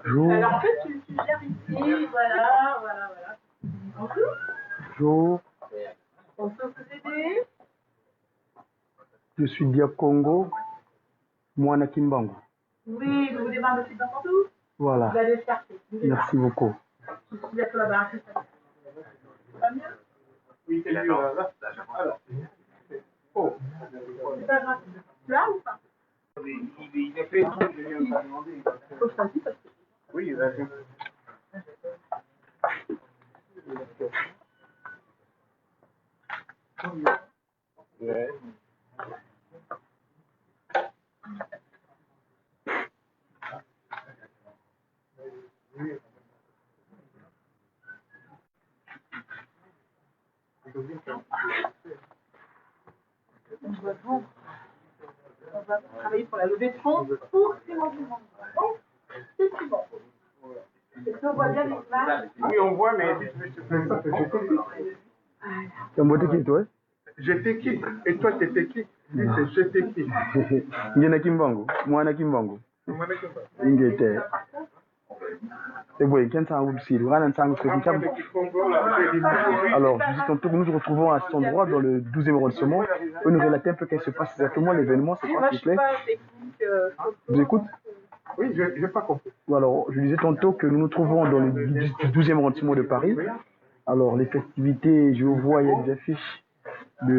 Alors en fait, tu gères ici, voilà. Bonjour. On peut vous aider? Je suis Diab Congo, Moana Kimbangu. Oui, vous voulez voir le site d'Entendu? Voilà. Vous allez le chercher. Merci beaucoup. Je suis d'accord là-bas. Pas mieux? Oui, c'est là. Alors. Oh. C'est pas grave. Là ou pas? Il a fait un truc, je viens de demander. Faut que je fasse vite parce que... Oui, vas-y. Ouais. On va travailler pour la levée de fonds pour Simon Dumont. Bon, c'est bon. Est-ce qu'on voit bien les images? Oui, on voit, mais j'étais qui? Et toi, t'étais qui? J'étais qui? Ngena Kimbangu, Moana Kimbangu. Ingete. Alors, je dis tantôt que nous nous retrouvons à cet endroit dans le 12e arrondissement. Vous nous relatez un peu qu'est-ce qui se passe exactement, l'événement, c'est quoi, s'il vous plaît? Je vous écoute? Oui, je n'ai pas compris. Alors, je disais tantôt que nous nous trouvons dans le 12e arrondissement de Paris. Alors, les festivités, je vois, il y a des affiches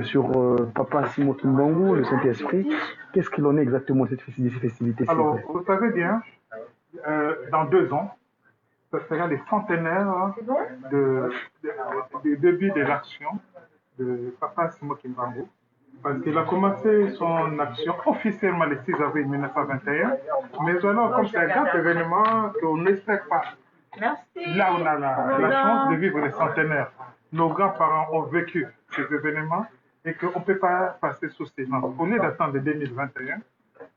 sur Papa Simon Kimbangu, le Saint-Esprit. Qu'est-ce qu'il en est exactement de ces festivités? Alors, vous savez bien, dans 2 ans, ce sera les centenaires du début de l'action de Papa Simon Kimbangu. Parce qu'il a commencé son action officiellement le 6 avril 1921. Mais alors, comme c'est un grand événement qu'on n'espère pas. Merci. Là, on a la chance de vivre les centenaires. Nos grands-parents ont vécu ces événements et qu'on ne peut pas passer sous silence. On est d'attendre 2021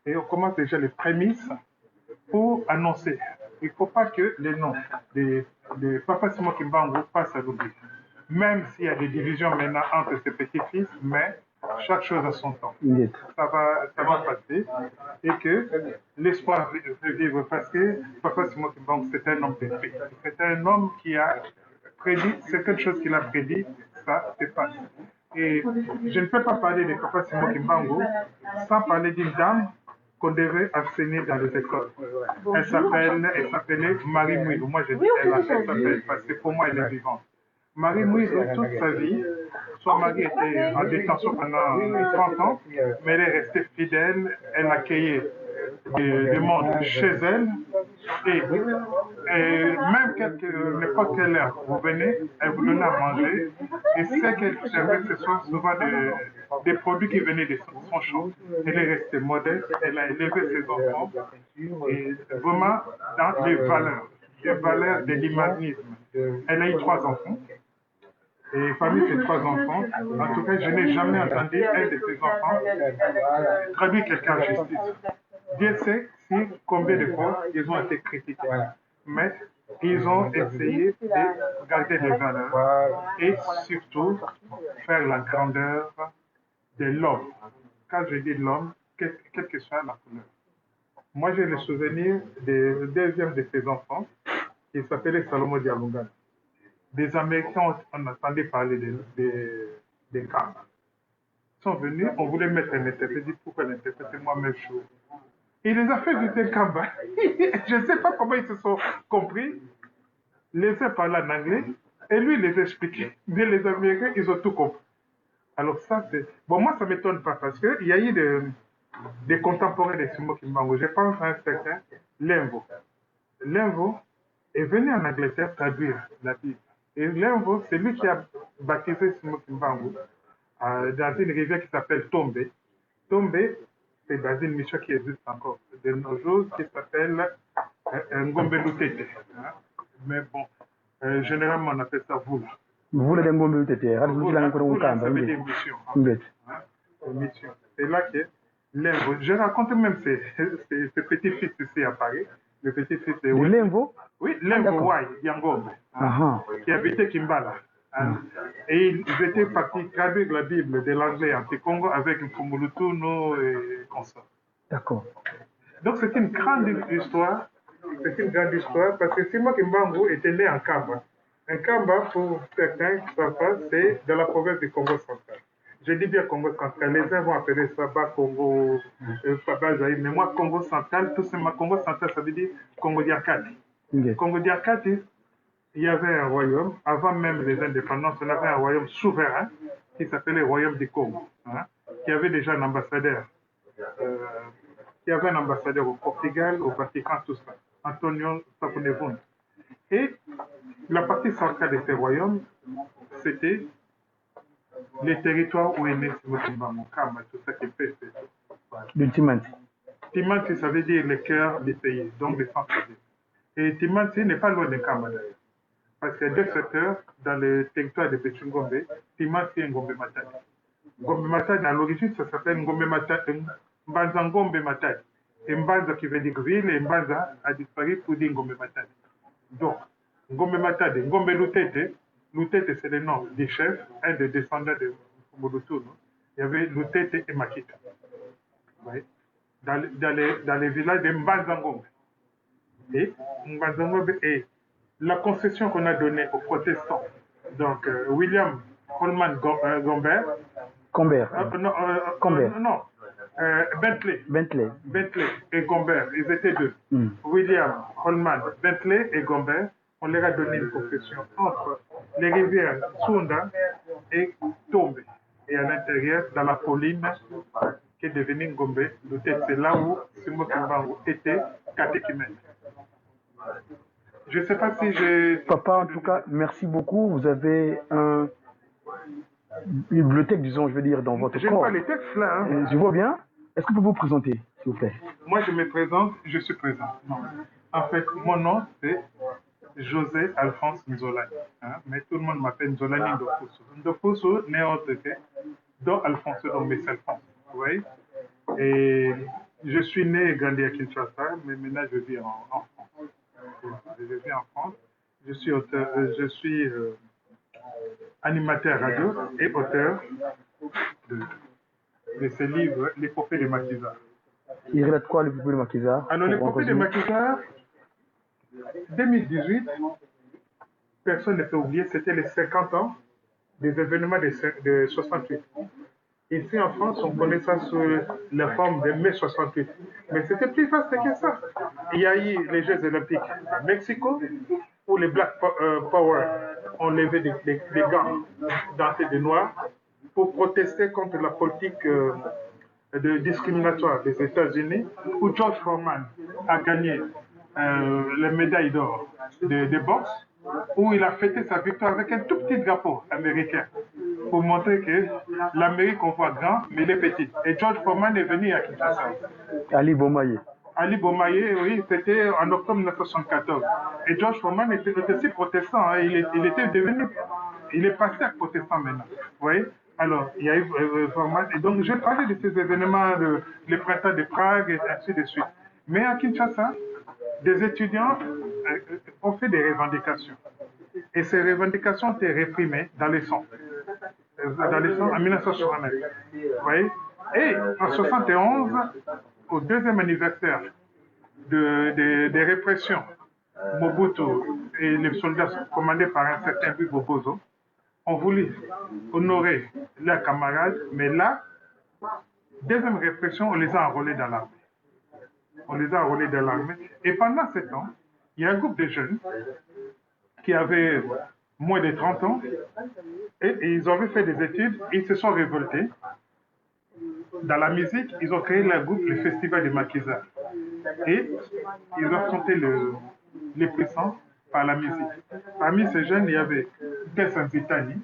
et on commence déjà les prémices pour annoncer. Il ne faut pas que les noms de Papa Simon Kimbangu passent à l'oubli. Même s'il y a des divisions maintenant entre ses petits-fils, mais chaque chose a son temps. Ça va passer et que l'espoir de vivre parce que Papa Simon Kimbangu, c'est un homme de paix. C'est un homme qui a prédit, c'est quelque chose qu'il a prédit, ça se passe. Et je ne peux pas parler de Papa Simon Kimbangu sans parler d'une dame qu'on devait enseigner dans les écoles. Elle s'appelait Marie Mouilou. Moi, je dis elle s'appelle parce que pour moi, elle est vivante. Marie Mouilou, toute sa vie, son mari était en détention pendant 30 ans, mais elle est restée fidèle, elle accueillait du monde chez elle, et même n'importe quelle heure vous venez, elle vous donne à manger, et ce qu'elle servait, ce sont souvent des produits qui venaient de son champ. Elle est restée modeste, elle a élevé ses enfants, et vraiment dans les valeurs de l'humanisme. Elle a eu 3 enfants. Et parmi ces 3 enfants, en tout cas, je n'ai jamais entendu un de ces enfants traduire quelqu'un en justice. Dieu sait combien de fois ils ont été critiqués. Mais ils ont essayé de garder les valeurs et surtout faire la grandeur de l'homme. Quand je dis l'homme, quelle que soit la couleur. Moi, j'ai le souvenir du deuxième de ses enfants, qui s'appelait Salomon Dialunga. des Américains, on entendait parler des Kamba. Ils sont venus, on voulait mettre un interprète, j'ai dit pourquoi l'interprète, moi-même chaud. Il les a fait visiter Kamba. Je ne sais pas comment ils se sont compris. Les uns parlaient en anglais et lui il les expliquait. Mais les Américains, ils ont tout compris. Alors ça, c'est... Bon, moi, ça ne m'étonne pas parce qu'il y a eu des contemporains de Simo Kimbangu. Je pense à un certain Lemvo. Lemvo est venu en Angleterre traduire la Bible. Et Lemvo, c'est lui qui a baptisé Simo Kimbangu dans une rivière qui s'appelle Tombe. Tombe, c'est dans une mission qui existe encore de nos jours, qui s'appelle Ngombe Lutete. Hein? Mais bon, généralement, on appelle ça Voula. Voula de Ngombe Lutete. Ça veut dire mission. Hein? Mission. C'est là que Lemvo, je raconte même ses petits-fils ici à Paris. Le petit-fils de Lemvo? Oui, Lemvo Wai, Yangombe, qui habitait Kimbala. Et ils étaient partis traduire la Bible de l'anglais en Congo avec Mfumulutuno et consorts. D'accord. Donc c'est une grande histoire. C'est une grande histoire parce que Simo Kimbangu était né en Kamba. Un Kamba, pour certains qui savent pas, c'est dans la province du Congo central. Je dis bien Congo central. Les uns vont appeler ça Bas Congo, Bazaï. Mais moi, Congo central, tout simplement, Congo central, ça veut dire Congo Diakati. Congo Diakati, il y avait un royaume, avant même les indépendances, on avait un royaume souverain qui s'appelait le royaume du Congo, hein, qui avait déjà un ambassadeur. Qui avait un ambassadeur au Portugal, au Vatican, tout ça. Antonio Sapunevun. Et la partie centrale de ce royaume, c'était les territoires où est né Simo Kimbangu, Kama, tout ça qui fait. Le Timanti. Timanti, ça veut dire le cœur du pays, donc le centre-ville. Et Timanti n'est pas loin de Kama d'ailleurs. Parce qu'il y a deux secteurs dans le territoire de Petungombe, Timanti et Ngombe Matadi. Ngombe Matadi, à l'origine, ça s'appelle Ngombe Matadi, Mbanza Ngombe Matadi. Et Mbanza qui veut dire ville, et Mbanza a disparu pour dire Ngombe Matadi. Donc, Ngombe Matadi, Ngombe Lutete, Lutete c'est le nom des chefs, un des descendants de Mulutuno. Il y avait Lutete et Makita. Oui. Dans les villages de Mbanza Ngombe. Et Mbanza Ngombe est la concession qu'on a donnée aux protestants. Donc, William Holman Gombert. Combert. Non. Bentley. Bentley et Gombert, ils étaient deux. William Holman, Bentley et Gombert, on leur a donné une concession entre les rivières Sunda et Tombe. Et à l'intérieur, dans la colline qui est devenue Ngombe, c'est là où Simo Kimbangu était catéchumène. Je ne sais pas si j'ai... Papa, en tout cas, merci beaucoup. Vous avez une bibliothèque, disons, je veux dire, dans votre corps. Je vois les textes là. Hein. Je vois bien. Est-ce que vous pouvez vous présenter, s'il vous plaît? Moi, je me présente, je suis présent. Non. En fait, mon nom, c'est José Alphonse Nzolani. Hein? Mais tout le monde m'appelle Nzolani Ndofuso. Ndofuso n'est autre que Don Alphonse, donc Mess Alphonse. Vous voyez? Et je suis né et grandi à Kinshasa, mais maintenant je vis en France. Je vis en France. Je suis auteur, je suis animateur radio et auteur de ce livre, L'épopée de Makiza. Il relate quoi, l'épopée de Makiza? Alors, l'épopée de Makiza, 2018, personne ne peut oublier, c'était les 50 ans des événements de 68. Ici en France, on connaît ça sous la forme de mai 68. Mais c'était plus vaste que ça. Il y a eu les Jeux Olympiques à Mexico, où les Black Power ont levé des gants dentés de noir pour protester contre la politique discriminatoire des États-Unis, où George Foreman a gagné la médaille d'or de boxe, où il a fêté sa victoire avec un tout petit drapeau américain pour montrer que l'Amérique, on voit grand, mais il est petit. Et George Foreman est venu à Kinshasa. Ali Bomaye. Ali Bomaye, oui, c'était en octobre 1974. Et George Foreman était aussi protestant. Hein. Il est passé à protestant maintenant. Vous voyez? Alors, il y a eu Foreman. Et donc, j'ai parlé de ces événements, le printemps de Prague et ainsi de suite. Mais à Kinshasa, des étudiants ont fait des revendications. Et ces revendications ont été réprimées dans les sons. En 1969. Vous voyez? Et en 71, au deuxième anniversaire des répressions, Mobutu et les soldats commandés par un certain Hugo Bozo ont voulu honorer leurs camarades, mais là, deuxième répression, on les a enrôlés dans l'armée. On les a enrôlés dans l'armée. Et pendant ce temps, il y a un groupe de jeunes qui avaient moins de 30 ans et ils avaient fait des études, ils se sont révoltés. Dans la musique, ils ont créé le groupe, le Festival de Maquisard. Et ils ont affronté les puissants par la musique. Parmi ces jeunes, il y avait Tessan Zitani,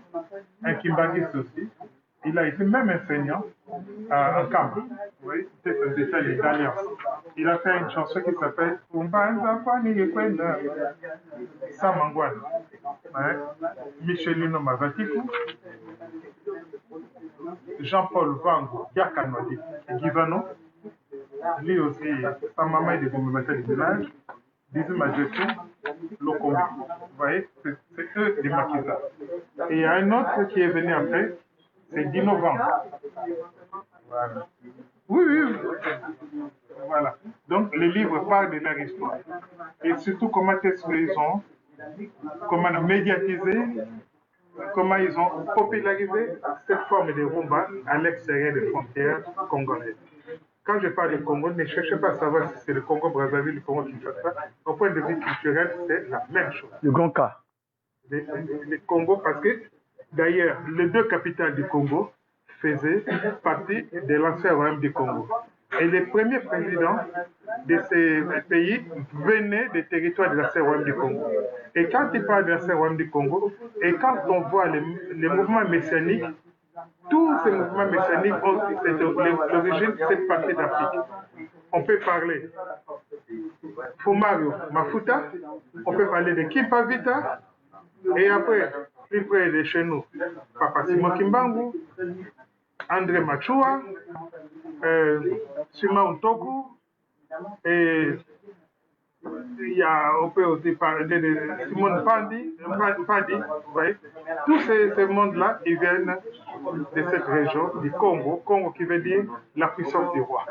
un Kimbangiste aussi. Il a été même enseignant en Camp. Oui, Tessan Zitani d'Alliance. Il a fait une chanson qui s'appelle Umbanza Kwani Yekwenda Samangwana. Michelino Mavatiku. Jean-Paul Vango, Yakanodi, Givano, lui aussi, sa maman est de Goumimata du village, Dizima Djekou, Lokombi. Vous voyez, c'est eux des maquisards. Et il y a un autre qui est venu après, c'est Dino Vango. Voilà. Oui, oui, oui. Voilà. Donc, les livres parlent de leur histoire. Et surtout, comment est-ce qu'ils ont, comment médiatisé, comment ils ont popularisé cette forme de rumba à l'extérieur des frontières congolaises. Quand je parle de Congo, ne cherchez pas à savoir si c'est le Congo Brazzaville, le Congo Kinshasa. Au point de vue culturel, c'est la même chose. Le grand cas. Le Congo, parce que d'ailleurs, les deux capitales du Congo faisaient partie de l'ancien royaume du Congo. Et les premiers présidents de ces pays venaient des territoires de l'ancien royaume du Congo. Et quand ils parlent de l'ancien royaume du Congo, et quand on voit les mouvements messianiques, tous ces mouvements messianiques ont l'origine de cette partie d'Afrique. On peut parler Fumario Mafuta, on peut parler de Kimpavita, et après, plus près de chez nous, Papa Simon Kimbangu, André Machua, Suma Untoku, et on peut aussi parler de Simone Pandi, vous voyez. Tous ces mondes-là, ils viennent de cette région du Congo, Congo qui veut dire la puissance du roi.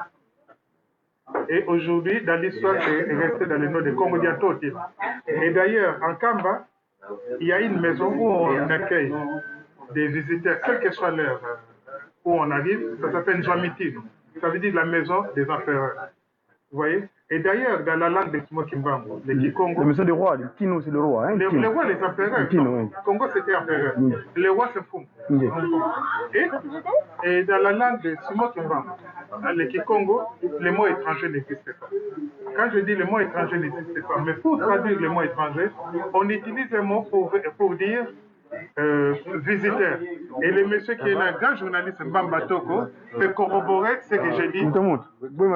Et aujourd'hui, dans l'histoire, c'est resté dans le nom de Congo Diatoti. Et d'ailleurs, en Kamba, il y a une maison où on accueille des visiteurs, quelle que soit l'heure où on arrive, ça s'appelle Njamitino. Ça veut dire la maison des empereurs. Vous voyez? Et d'ailleurs, dans la langue des Kimokimbango, les Kikongo. Le monsieur du roi, le Kino, c'est le roi. Hein, les rois, les empereurs. Oui. Congo, c'était empereur. Les rois, c'est fou. Oui. Et dans la langue des Kimokimbango, les Kikongo, les mots étrangers n'existent pas. Quand je dis les mots étrangers n'existent pas, mais pour traduire les mots étrangers, on utilise un mot pour dire visiteur. Et le monsieur qui est là, grand journaliste Mbamba Toko, peut corroborer ce que j'ai dit. Donc, vous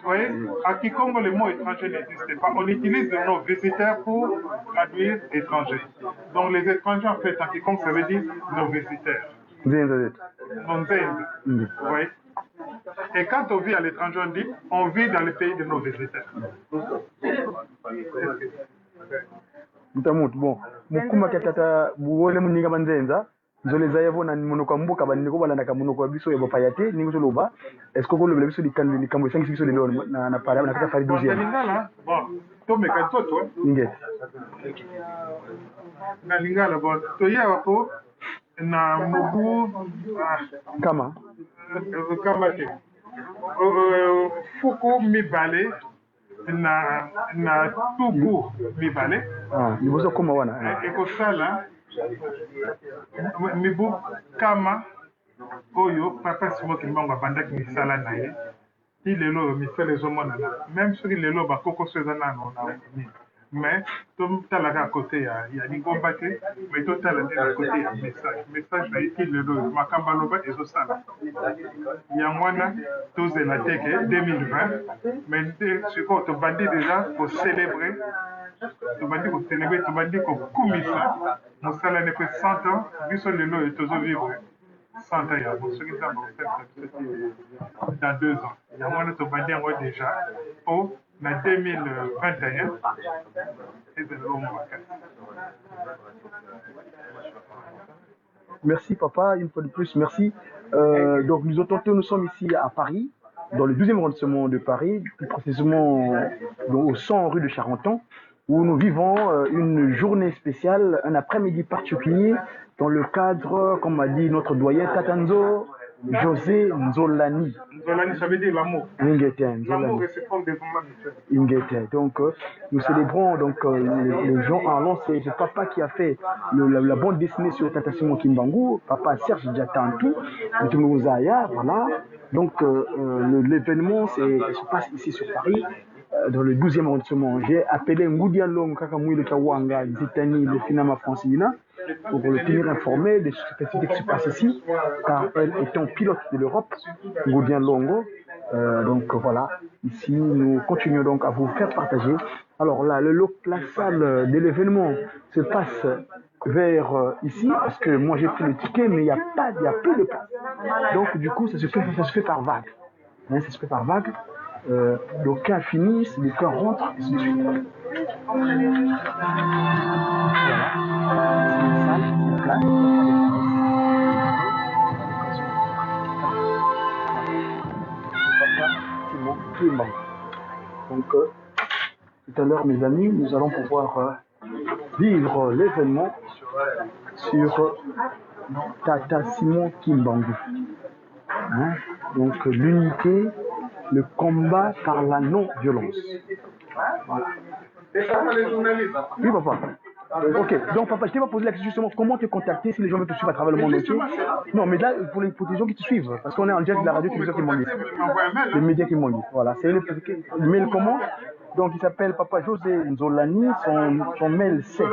voyez, à Kikongo, le mot étranger n'existe pas. On utilise le mot visiteur pour traduire étranger. Donc, les étrangers, en fait, à Kikongo, ça veut dire nos visiteurs. Nos Zenz. Vous voyez? Et quand on vit à l'étranger, on dit on vit dans le pays de nos visiteurs. Mutamutu bon mukuma katata buwole muninga banzenza zole zayavo na monoko mboka banini ko balanda ka monoko biso ya bapayate ningo zoloba est-ce que ko le biso likambo likambo sangi biso lelo na para na kata fari deuxième lingala bon to meka toto nget na lingala bon to ya wapo na mubu kama te fuku mibale na tuku mibale liboso koma wana ekosala mibu kama oyo papa Simon Kimbangu abandaki misala na ye ti lelo misala ezomonana même soki lelo bakokoso eza nano na nini mais totalaka à côté ya lingomba te mais totala nde na côté ya message na ye ti lelo makambo aloba ezosala yango wana tozela teke 2020 mais nde sikoyo tobandi déjà kocélébrer tobandi kokumisa mosala ne pe 100 ans biso lelo oyo tozovivre 100 ans yango soki nzambe dans 2 ans yango wana tobandi yango déjà po na 2021 Merci papa, une fois de plus, merci. Donc nous sommes ici à Paris, dans le 12e arrondissement de Paris, plus précisément au 100 rue de Charenton, où nous vivons une journée spéciale, un après-midi particulier, dans le cadre, comme m'a dit notre doyen Tatanzo José Nzolani. Nzolani, ça veut dire l'amour. L'amour réciproque des hommes mutuels. Donc, nous célébrons donc, les gens en long. C'est papa qui a fait la bande dessinée sur Tata Simon Kimbangu, papa Serge Diatantou, Zaya, voilà. Donc, l'événement se passe ici sur Paris, dans le 12e arrondissement. J'ai appelé Ngoudia Long Kakamouy le Kawanga, Zitani, le Finama Francina, pour le tenir informé de ce qui se passe ici, car elle étant pilote de l'Europe, Ngoudia Longo. Donc voilà, ici nous continuons donc à vous faire partager. Alors là, la salle de l'événement se passe vers ici, parce que moi j'ai pris le ticket, mais il n'y a plus de place. Donc du coup, ça se fait par vague. Hein, ça se fait par vague. D'aucuns finissent, d'aucuns rentrent, et ainsi de suite. Voilà. C'est une salle, une place. Donc, tout à l'heure, mes amis, nous allons pouvoir vivre l'événement sur Tata Simon Kimbangu. Hein? Donc, l'unité, le combat par la non-violence. Voilà. Oui, papa. Ok, donc papa, je t'ai pas posé la question justement, comment te contacter si les gens veulent te suivre à travers le monde entier? Non, mais là, pour les gens qui te suivent, parce qu'on est en direct de la radio, télévision qui m'ont dit. Les médias qui m'ont dit. Voilà, c'est le mail comment? Donc il s'appelle Papa José Nzolani, son mail c'est.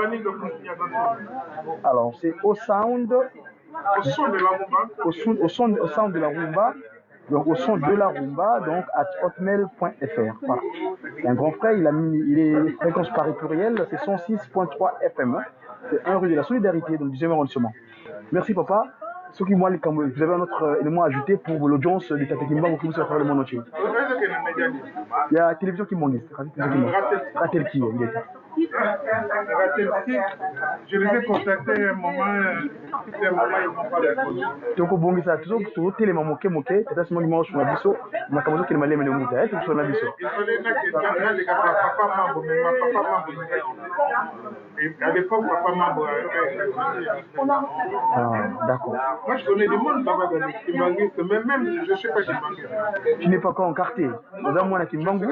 Alors c'est au son de la rumba. Donc au son de la rumba, donc à hotmail.fr. Voilà. C'est un grand frère, il est fréquence Paris pluriel, c'est 106.3 FM. C'est 1 rue de la Solidarité, donc 10e arrondissement. Merci papa. Ceux qui vous avez un autre élément à ajouter pour l'audience de Tata Kimbangu qui vous à travers le monde entier. Il y a la télévision qui m'en dit. Ratel qui je les ai contactés un moment, ils n'ont pas répondu. Donc bon ça toujours téléma moke tata Simon Kimbangu sur la biso makambo qui malé mene muta et sur la biso. À l'époque, papa Mambo. Ah, d'accord. Moi, je connais du monde là-bas dans les Kimbanguistes, mais même, je ne sais pas Kimbanguiste. Tu n'es pas encore encarté. Dans un mois, Kimbangu.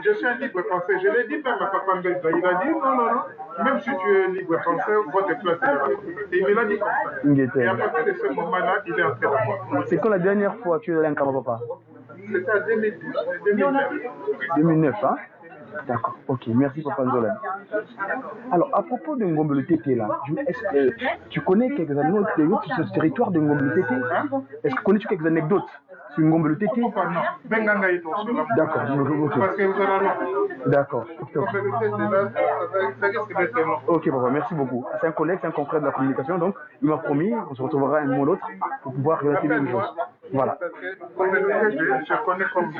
Je suis un libre penseur. Je l'ai dit même à papa Mbelba. Il a dit non. Même si tu es libre penseur, votre place est là. Et il me l'a dit comme ça. Et à partir de ce moment-là, il est entré dans moi. C'est quand la dernière fois que tu es allé en Kama, papa? C'était en 2009. 2009, hein? D'accord, ok, merci Papa Nzolani. Alors, à propos de Ngombele Tété, là, est-ce que tu connais quelques anecdotes sur ce territoire de Ngombele Tété? Est-ce que connais-tu quelques anecdotes sur Ngombele Tété? D'accord, parce que vous allez d'accord. Ok, papa, merci beaucoup. C'est un collègue, c'est un confrère de la communication, donc il m'a promis qu'on se retrouvera un moment ou l'autre pour pouvoir relater les choses. Voilà. Je connais comme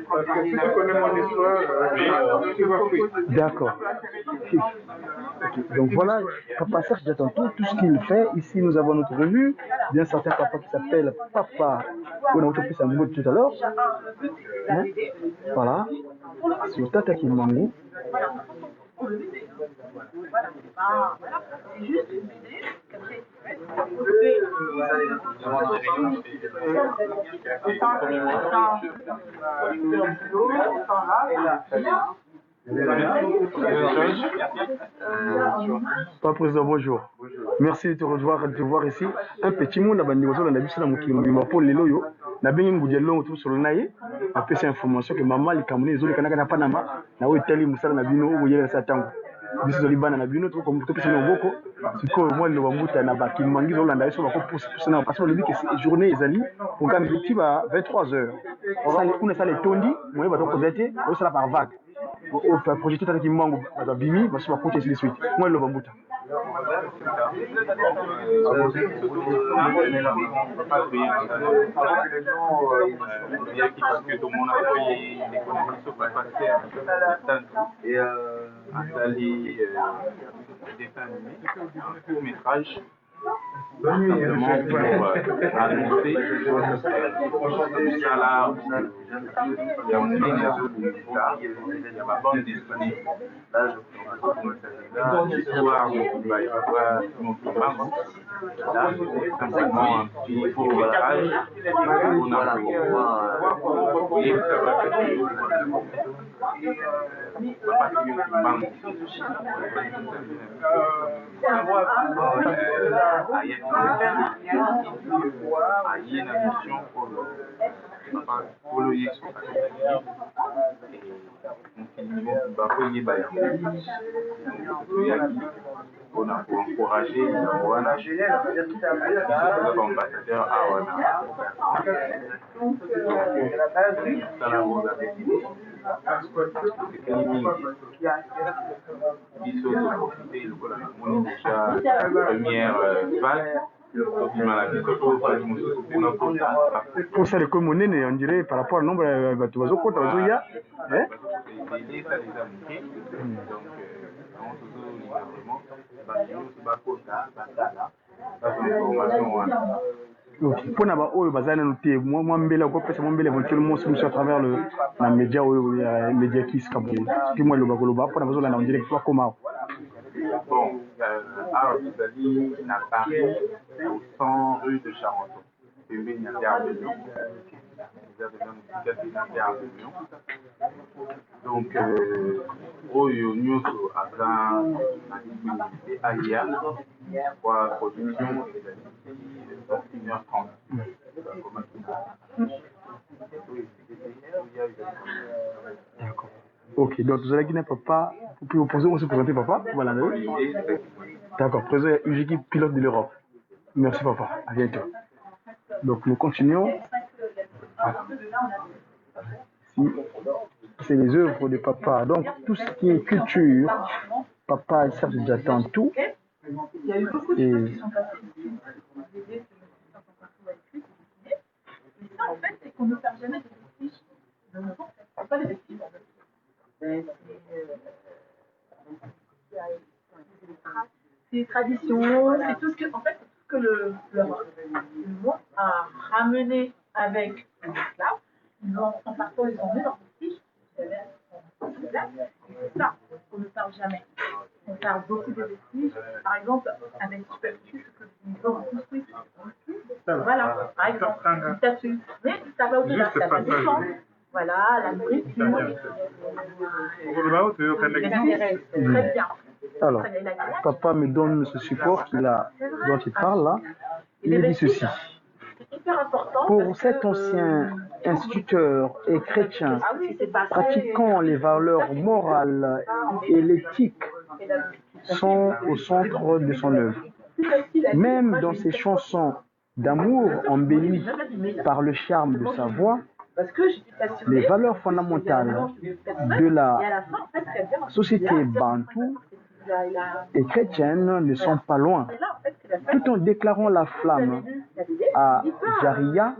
parce que si tu connais mon histoire, tu vas fuir. D'accord. Okay. Donc voilà, Papa Serge j'attends tout ce qu'il fait. Ici, nous avons notre revue. Il y a un certain papa qui s'appelle Papa. On a occupé sa mot tout à l'heure. Hein? Voilà. Sur Tata Kimbangu. C'est juste une BD, Pas président, bonjour. Merci de te voir ici. Un petit monde à Bandi Wazo, on a vu ça dans mon film. Il m'a appelé les loyaux. On a bien une goudelle longue tout sur le naïe. Après, c'est information que maman, les Camerounais, les autres, les Canadiens, Panama, n'a pas été allé Moussa, n'a pas vu, où il y a un tango. Biso zolibana na bino to comme to pesa ngoko siko moi le wamuta na baki mangi zolanda iso bako pousse na parce que le dit que c'est journée ezali pour quand objectif à 23h ça les kuna ça les tondi moi ba to kozete o sala par vague o fa projeter tata kimango ba bimi ba so ba côté les suite moi le wamuta et Atali, des dessins animés, un court métrage Simplement pour annoncer jusqu'à là, il y a une ligne de ça, il y a ma bande dessinée. Là, je l'histoire de mon maman. Là, c'est simplement un petit court-métrage. Voilà, et ça va pour encourager les ambassadeurs à première vague. Pour ça, le communes, on dirait par rapport au nombre de oiseaux, quoi, il y a. Ok. Pour n'avoir pas noté, moi, éventuellement, à travers la média, média qui se capte. Puis moi, le bagoloba, pour n'avoir la on dirait quoi comment. Bon, Arabie à Paris, au 100 rue de Charenton. C'est une intervention. Donc, au Nyuso, à la disponibilité AIA, pour la production et la 1h30. D'accord. Ok, donc vous allez Guinée Papa, vous pouvez vous présenter Papa, voilà. D'accord, président Ujiki, pilote de l'Europe. Merci Papa, à bientôt. Donc nous continuons. Voilà. C'est les œuvres de Papa, donc tout ce qui est culture, Papa cherche déjà tout. Il y a eu beaucoup de choses qui sont passées ici. Mais ça, en fait, c'est qu'on ne perd jamais des vestiges de nos ancêtres. C'est pas des vestiges, en fait. C'est les traditions, c'est tout ce que, en fait, tout ce que le monde a ramené avec les esclaves. Ils ont, en partant, ils ont mis dans des vestiges. Et c'est ça qu'on ne perd jamais. On perd beaucoup de vestiges. Par exemple, avec ils ont construit. Voilà, par exemple, une statue. Mais ça va au-delà, ça va descendre. Voilà, la nourriture. Très bien. Alors, Papa me donne ce support dont il parle là. Il dit ceci. Pour cet ancien instituteur et chrétien pratiquant les valeurs morales et l'éthique sont au centre de son œuvre. Même dans ses chansons d'amour embellies par le charme de sa voix, les valeurs fondamentales de la société bantoue et chrétienne ne sont pas loin. Tout en déclarant la flamme à Jaria,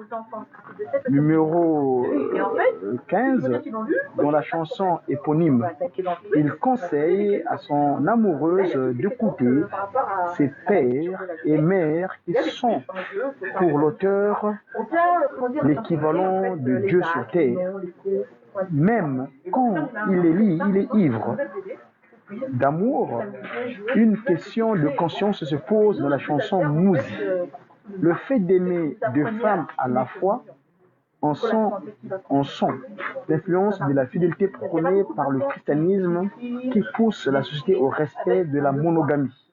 numéro 15, dans la chanson éponyme, il conseille à son amoureuse d'écouter ses pères et mères qui sont, pour l'auteur, l'équivalent de Dieu sur terre. Même quand il les lit, il est ivre d'amour, une question de conscience se pose dans la chanson Mouzi. Le fait d'aimer deux femmes à la fois en sont l'influence de la fidélité prônée par le christianisme qui pousse la société au respect de la monogamie.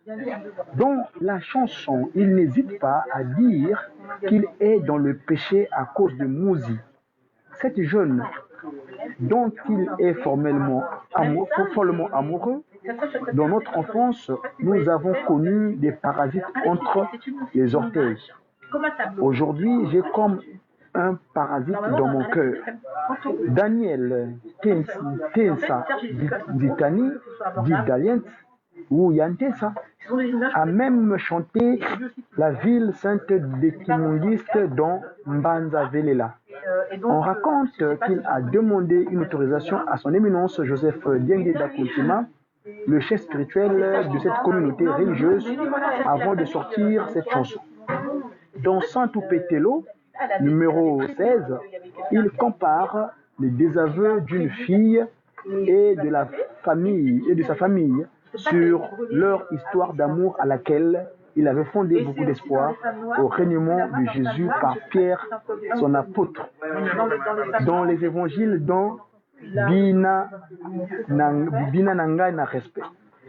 Dans la chanson, il n'hésite pas à dire qu'il est dans le péché à cause de Mouzi. Cette jeune dont il est follement amoureux, dans notre enfance, nous avons connu des parasites entre les orteils. Aujourd'hui, j'ai comme un parasite dans mon cœur. Daniel Tensa Ditani, dit Dalient, ou Yantesa, a même chanté la ville sainte des Kimondistes dans Mbanza Velela. On raconte qu'il a demandé une autorisation à son éminence Joseph Diengeda Kuntima le chef spirituel de cette communauté religieuse avant de sortir cette chanson. Dans Santo Petelo, numéro 16, il compare les désaveux d'une fille et de la famille et de sa famille sur leur histoire d'amour à laquelle il avait fondé beaucoup d'espoir au règnement de Jésus par Pierre, son apôtre. Dans les évangiles, dans Bina Nanga na respect.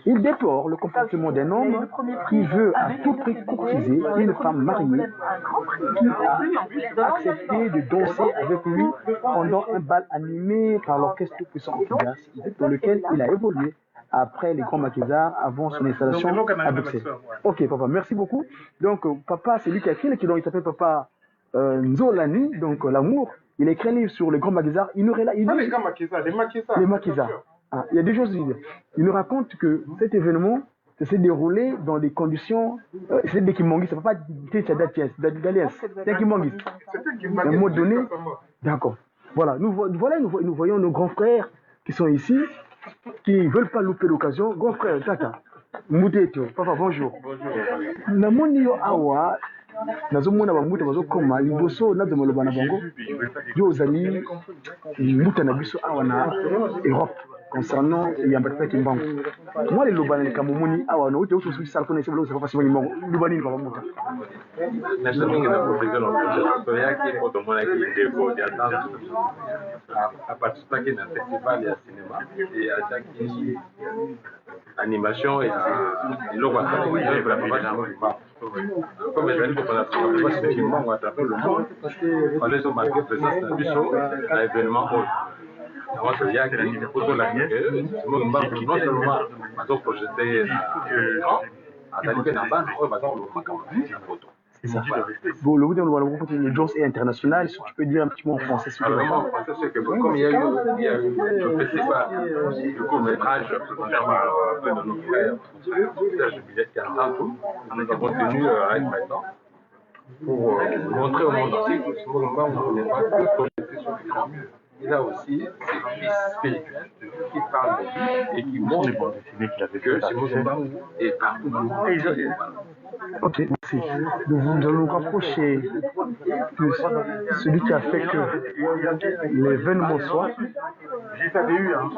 Il déplore le comportement d'un homme qui veut à tout prix courtiser une femme mariée qui a accepté de danser avec lui pendant un bal animé par l'orchestre puissant dans lequel il a évolué après les grands maquisards avant son installation à Bruxelles. Ok, papa, merci beaucoup. Donc, papa, c'est lui qui a écrit, il s'appelle papa Nzolani, donc l'amour. Il a écrit un livre sur les grands maquisards. Il nous relate. Pas les grands maquisards, les maquisards. Les maquisards. Ah, il y a des choses. Il nous raconte que cet événement s'est déroulé dans des conditions. C'est des Kimangis, ça ne peut pas dire d'Alias. C'est Kimangis. À un moment donné. D'accord. Voilà, nous voyons nos grands frères qui sont ici, qui ne veulent pas louper l'occasion. Grand frère, Tata, Moudeto, papa, bonjour. Namoni yo awa, nazomona bamuta bazokoma liboso nazomoloba na bango yo ozali muta na biso awa na Europe concernant Yambata Kimbangu. Moi les lobana les kamomoni awa no uti uti sala kona seblo c'est pas facile Kimbangu lobani ni papa muta. Na samingi na profession en yake moto mona ki ndeko ya tanto a participer na festival ya cinéma et à chaque animation et l'eau va faire des comme les amis pour la Kimbangu à travers le monde on les a marqué présence na biso à événement avant que yake pour la non seulement à projeter à l'année dans bande on va dans le photo. Bon, le l'audience est internationale. Si tu peux dire un petit mot en français, s'il te plaît. En français, c'est que comme il y a eu le festival du court-métrage de nos frères, Serge Billet qui entend tout, nous avons tenu à être maintenant pour montrer au monde entier que ce moment où on n'est pas que projeté sur l'écran. Il a aussi ses fils spirituels qui parlent de lui et qui montrent que ce moment est partout dans le monde. Ok, merci. Nous allons nous rapprocher de celui qui a fait que l'événement soit. J'avais eu, hein.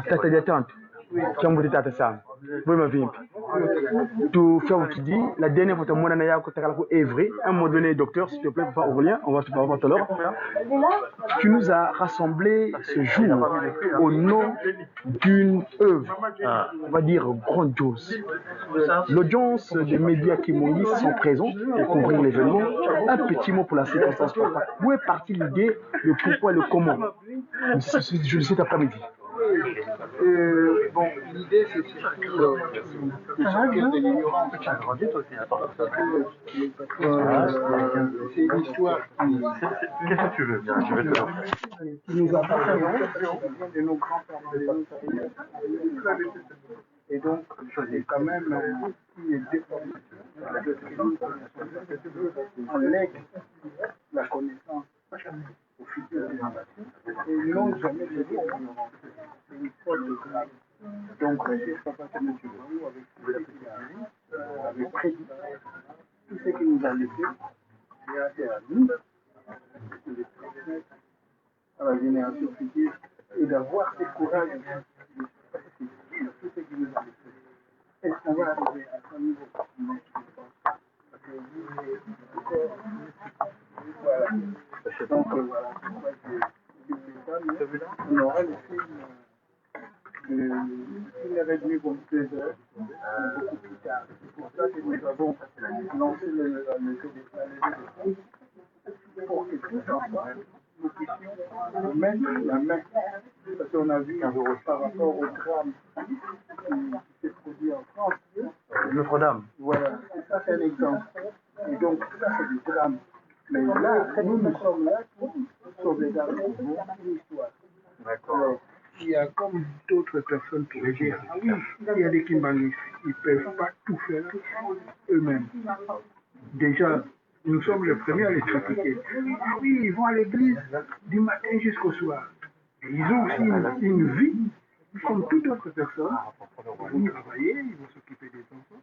Tata d'attente. Qui a monté Tata Sam. Oui, ma vie. Tout faire ce qu'il dit. La dernière fois que mon anaïa est vrai. À un moment donné, docteur, s'il te plaît, pas Aurélien, on va se parler tout à l'heure. Tu nous as rassemblés ce jour au nom d'une œuvre, on va dire grandiose. L'audience des médias qui m'ont dit sont présents pour couvrir l'événement. Un petit mot pour la circonstance. Où est partie l'idée, le pourquoi et le comment? Je le sais cet après-midi. Bon, l'idée c'est de l'ignorance. C'est une histoire Qu'est-ce que tu veux? Je vais te dire. qui nous appartient de nos grands-parents. Et donc, c'est quand même qui est déformé. On lègue la connaissance aux futures générations et non jamais de l'ignorance. C'est une faute de grave. Donc, Papa M. Barou, avec tout ce qu'il a dit, avec crédit, tout ce qu'il nous a laissé, c'est affaire à nous, de le transmettre à la génération future et d'avoir ce courage de faire tout ce qu'il nous a laissé. Est-ce qu'on va arriver à ce niveau? Non, je ne pense pas. Parce que vous êtes encore. Voilà. Donc, voilà. On aura le film. Il est réduit pour 2 heures, beaucoup plus tard. C'est pour ça que nous avons lancé le pour que tous ensemble, nous puissions mettre la main. Parce qu'on a vu par rapport au drame qui s'est produit en France. Notre-Dame. Voilà, ça c'est un exemple. Et donc ça c'est du drame. Mais là, nous sommes là pour sauvegarder une histoire. D'accord. Il y a comme d'autres personnes qui disent, ah oui, il y a des Kimbanguis, ils ne peuvent pas tout faire eux-mêmes. Déjà, nous sommes les premiers à les critiquer. Ah oui, ils vont à l'église du matin jusqu'au soir. Et ils ont aussi une vie comme toute autre personne, ils vont travailler, ils vont s'occuper des enfants.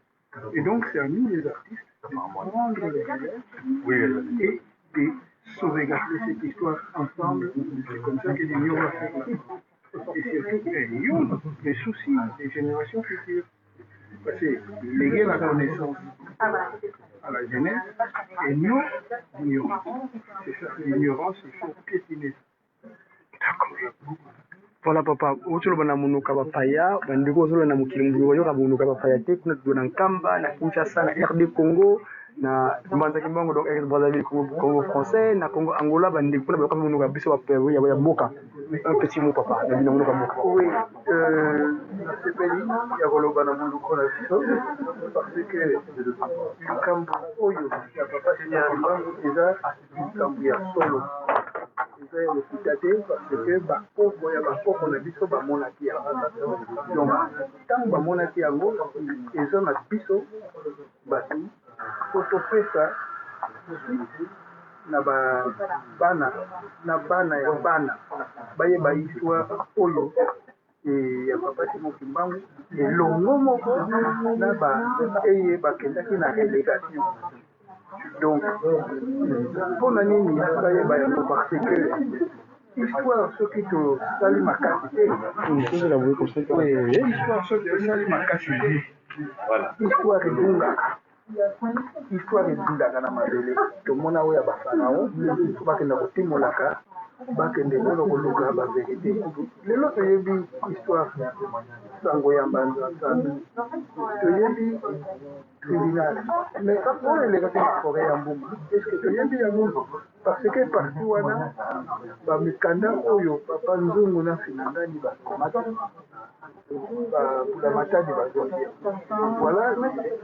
Et donc, c'est à nous, les artistes, de prendre les relèves et de sauvegarder cette histoire ensemble. C'est comme ça que l'Union va faire la France. Et surtout, l'Union, les soucis des générations futures. Parce que léguer la connaissance à la jeunesse et non l'ignorance. C'est ça, l'ignorance, il faut piétiner ça. D'accord. Voilà papa, uchulo na munuka bapaya, bandiko uchulo na mukilimu wayoka munuka bapaya te kuna tuna Nkamba na Kinshasa na RD Congo na Mbanza Kimbango donc RD Brazzaville Congo français na Congo Angola bandiko kuna bayoka munuka biso bapaya ya boka. Un petit mot papa, na bina munuka boka. Oui, dans ce pays, il y a Goloba na munuka na biso parce que Nkamba oyo ya papa Kimbango eza Nkamba ya solo. Eza ya lokuta te parce que bakoko ya bakoko na biso bamonaki yango. Donc ntango bamonaki yango eza na biso bato po topesa na bana ya bana bayeba histoire oyo ya papa Simon Kimbangu elongo moko na eye bakendaki na relégation. Donc, pour la ligne, parce que l'histoire, ce qui te salue ma qualité, l'histoire, ce qui te salue ma qualité, l'histoire est dunga. Histoire est dunga dans ma belle. Tout le monde a eu à Basanao, parce que nous avons tout le monde là. Bakende kono koluka ba vérité lelo toyebi histoire sango ya mbanza toyebi tribunal mais on est les forêt ya mbuma est-ce que toyebi yango parce que partout wana ba mikanda oyo papa nzungu na finangani ba la matadi ba dossier voilà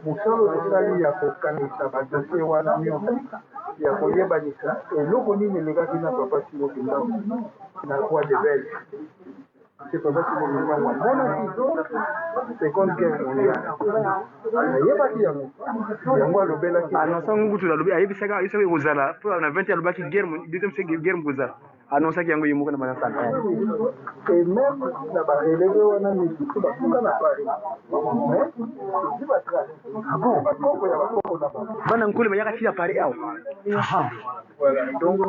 musalo tosali ya kokangisa ba dossier wana nyonso ya koyebanisa eloko nini elekaki na papa Simon Kimbangu na Croix de Belge. C'est papa Simon Kimbangu amonaki seconde guerre mondiale ayebaki yango alobelaki anonsa ngutu alobi ayebisaka ayisoki kozala po na 20 alobaki deuxième guerre kozala anonsaki yango yemuka na bana santa et même na barelege wana misusu bafunga na Paris mais ezi batrace bakoko ya bakoko na bango bana nkole bayaka tia Paris awa. Voilà, donc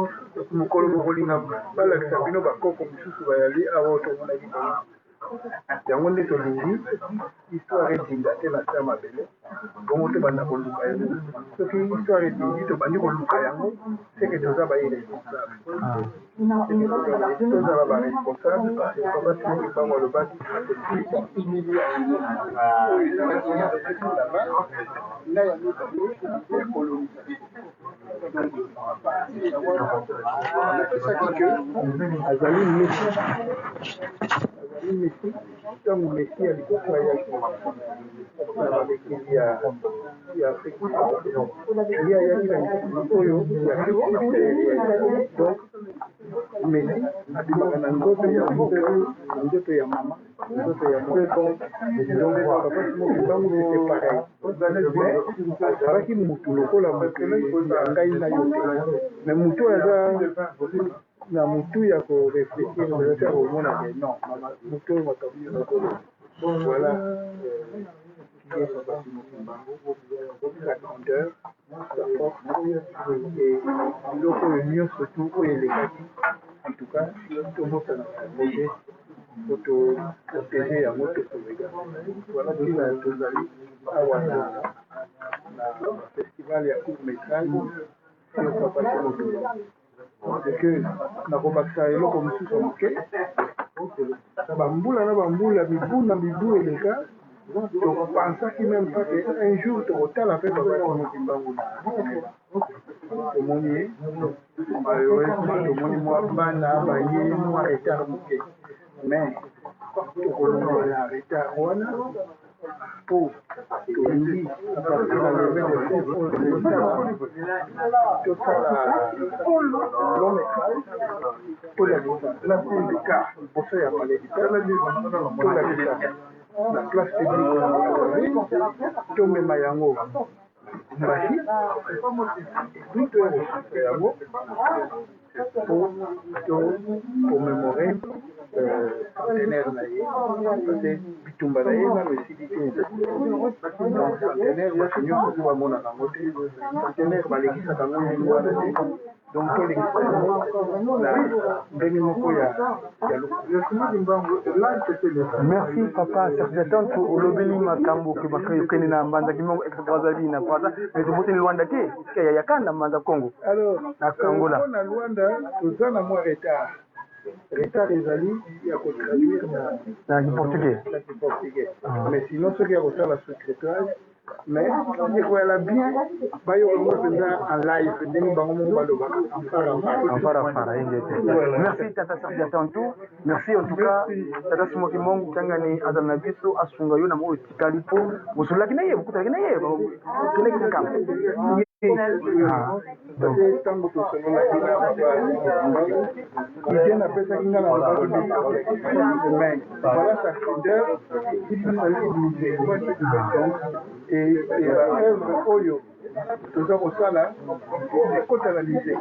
mokolo mokolinga balakisa bino bakoko misusu bayali awa tomonaki yango nde tolingi histoire edinga te na se ya mabele bongo tobanda koluka yango soki histoire edingi tobandi koluka yango seke toza bairresponsable tozala baresponsable papa Simon Kimbangu alobaki na ya mibale ya colonisation napesaki ke azali Messi ntango Messi ya liko ayaki na bamekili ya Afrique ye ayaki na mikili oyo ya donc Messi abimaka na nzoto ya mama nzoto ya mwana donc papa Simon Kimbangu c'était pareil mais azalaki mutu lokola mokili ya ngai na yo te mais mutu aza na mutu ya korefléchir peut-être omona ke non mutu oyo makambo nakolo voilà qui est papa Simon Kimbangu sa grandeur sa force et biloko oyo nyonso tu oyo elekaki en tout cas tobosana projet po toprotege yango tosomega voilà ntina tozali awa na festival ya court métrage sur papa Simon Kimbangu parce que nakobakisa eloko mosusu moke bambula na bambula mibu na mibu eleka topensaki même pas que un jour tokotala mpe papa Simon Kimbangu tomoni ye malheureusement tomoni mwa bana baye mwa retard moke mais tokolongola na retard wana po tolingi apartir na levin tosala long métrage tolakisa la scène de car liboso ya palais tolakisa na place publique tomema yango basi epuis toenregistre yango po commémorer centenaire na ye parce bitumba na ye nano esili te donc centenaire nyonso nyonso mpo bamonaka yango te centenaire balekisaka yango ndenge wana te donc tolekisa yango na ndenge moko ya Merci papa, certains pour olobeli makambo ke bakene na mbanza kimongo extrazabi na pata mais tobote ni Rwanda te ya yakanda mbanza Congo. Alors na Angola na Rwanda toza na mwa retard ezali ya kotraduire na portugais mais sinon soki ya kosala sous-traitage mais ekoyala bien bayoka ngo mpenza en live ndenge bango moko balobaka enfara merci tata Sardia Tantou merci en tout cas tata Simoki Mongu kangani azala na biso asunga yo na mo etikali po mosolaki na ye bokutalaki na ye keleki na kamp ntango tosonolaki na idée napesaki nga na lobaki mais voilà sa grandeur il fallait utiliser et baœuvre oyo toza kosala ekotala lise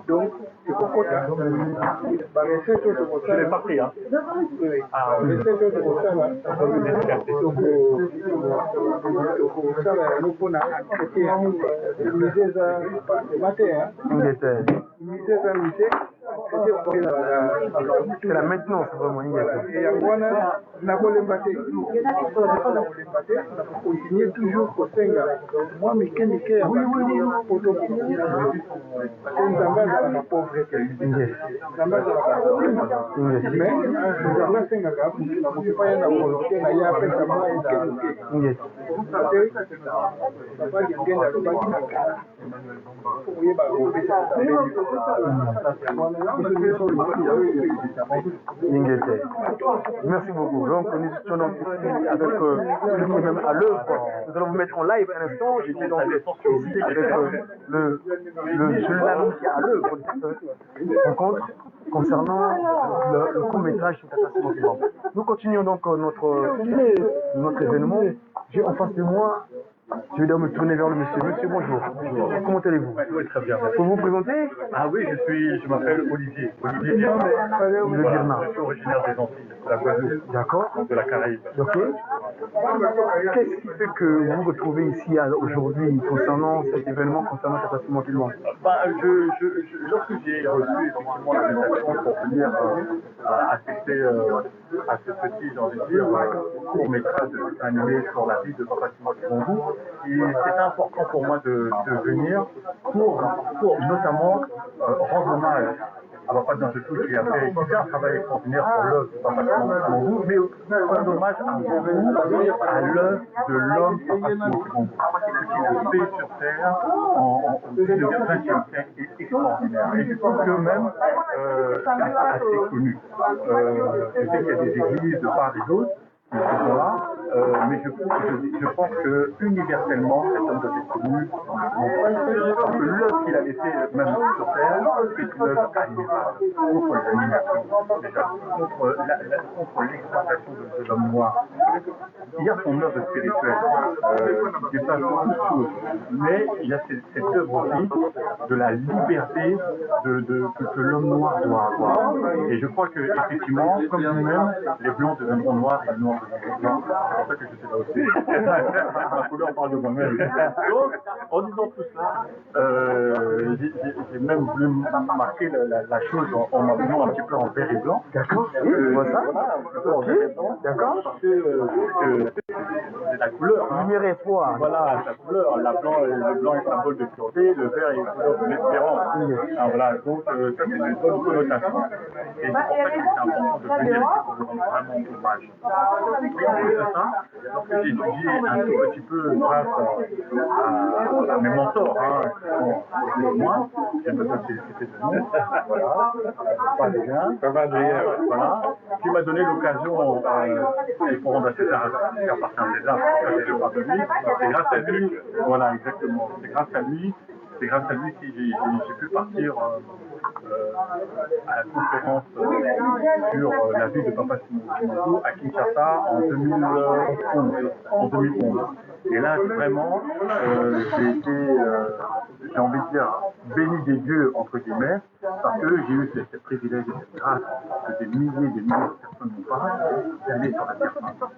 donc ekokota barecette oyo tokosala recette oyo tokosala tokosala yango mpona entretien mise eza mate mise eza mise c'est la maintenance vraiment yango wana nakolemba te nakokontinue toujours kosenga mwa mike mike ya po tokokisa parce nzambe azalaka pauvre te nzambe azalaka mais nzambe asengaka motu pa ye na volonté na ye apesa mwa mike papa gengenda alobaki na kala oyeba kopesa Merci beaucoup. Donc nous étions donc ici avec celui même à l'œuvre. Nous allons vous mettre en live un instant. J'étais donc ici avec le journaliste qui est à l'œuvre de cette rencontre concernant le court-métrage sur Tata. Nous continuons donc notre événement. J'ai en face de moi. Je vais donc me tourner vers le monsieur. Monsieur, bonjour. Comment allez-vous? Oui, très bien. Pour vous présenter? Ah oui, je m'appelle Olivier. Olivier Birman. Je suis originaire des Antilles, de la Guadeloupe. D'accord. De la Caraïbe. Ok. Qu'est-ce qui fait que vous vous retrouvez ici aujourd'hui concernant cet événement, concernant Tata Simon Kilman? Lorsque j'ai reçu effectivement l'invitation pour venir assister à ce petit, j'ai envie de dire, court-métrage animé sur la vie de Papa Simon Kilman, c'était important pour moi de venir pour notamment rendre hommage à Papa Dangetou qui a fait un travail extraordinaire pour l'œuvre de Papa Simon Kilman, mais rendre hommage à l'œuvre de l'homme Papa Simon Kilman. Ce qu'il a fait sur Terre au début du XXe siècle est extraordinaire. Et je pense que même c'est assez connu. Je sais qu'il y a des églises de part et d'autre qui sont là, mais je pense que universellement, cet homme doit être connu. Je pense que l'œuvre qu'il a laissée même sur Terre, c'est une œuvre admirable contre l'animation, déjà, contre l'exploitation de l'homme noir. Il y a son œuvre spirituelle qui dépasse beaucoup de choses, mais il y a cette œuvre aussi de la liberté que l'homme noir doit avoir. Et je crois que effectivement, comme nous-mêmes, les blancs deviendront noirs et les noirs deviendront blancs. C'est pour ça que je suis là aussi. Ma couleur parle de moi-même. Donc, en disant tout cela, j'ai même voulu marquer la chose en m'amenant un petit peu en vert et blanc. D'accord. On voit ça. D'accord. Parce que c'est la couleur. Lumière et foi. Voilà, la couleur. Le blanc est symbole de pureté, le vert est couleur de l'espérance. Voilà, donc ça c'est une bonne connotation. Et c'est pour ça que c'est important de venir ici pour vous rendre vraiment hommage. Et en plus de ça, lorsque j'ai étudié un tout petit peu grâce à mes mentors, qui sont autour de moi, j'aime pas féliciter de nom, voilà, pas bien, voilà, qui m'a donné l'occasion, et pour rendre à César ce qui appartient à César, c'est grâce à lui, voilà, exactement, c'est grâce à lui que j'ai pu partir à la conférence sur la vie de Papa Simon à Kinshasa en 2011. Et là, vraiment, j'ai envie de dire, béni des dieux, entre guillemets, parce que j'ai eu ce privilège et cette grâce que des milliers de personnes n'ont pas, d'aller sur la Terre Sainte.